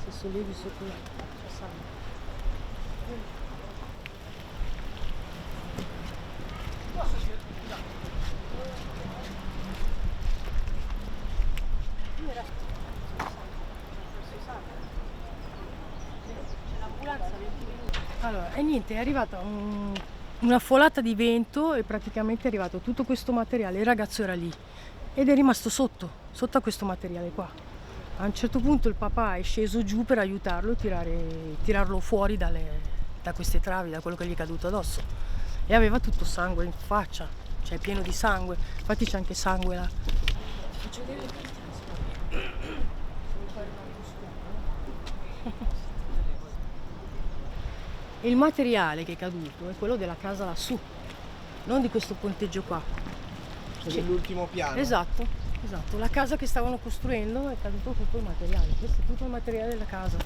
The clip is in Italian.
Se sollevi sotto la sala. Allora, e niente, è arrivata una folata di vento e praticamente è arrivato tutto questo materiale. Il ragazzo era lì ed è rimasto sotto a questo materiale qua. A un certo punto il papà è sceso giù per aiutarlo e tirarlo fuori da queste travi, da quello che gli è caduto addosso. E aveva tutto sangue in faccia, cioè pieno di sangue. Infatti c'è anche sangue là. Ti faccio vedere il Il materiale che è caduto è quello della casa lassù, non di questo ponteggio qua. Cioè dell'ultimo piano. Esatto, esatto. La casa che stavano costruendo è caduto tutto il materiale. Questo è tutto il materiale della casa.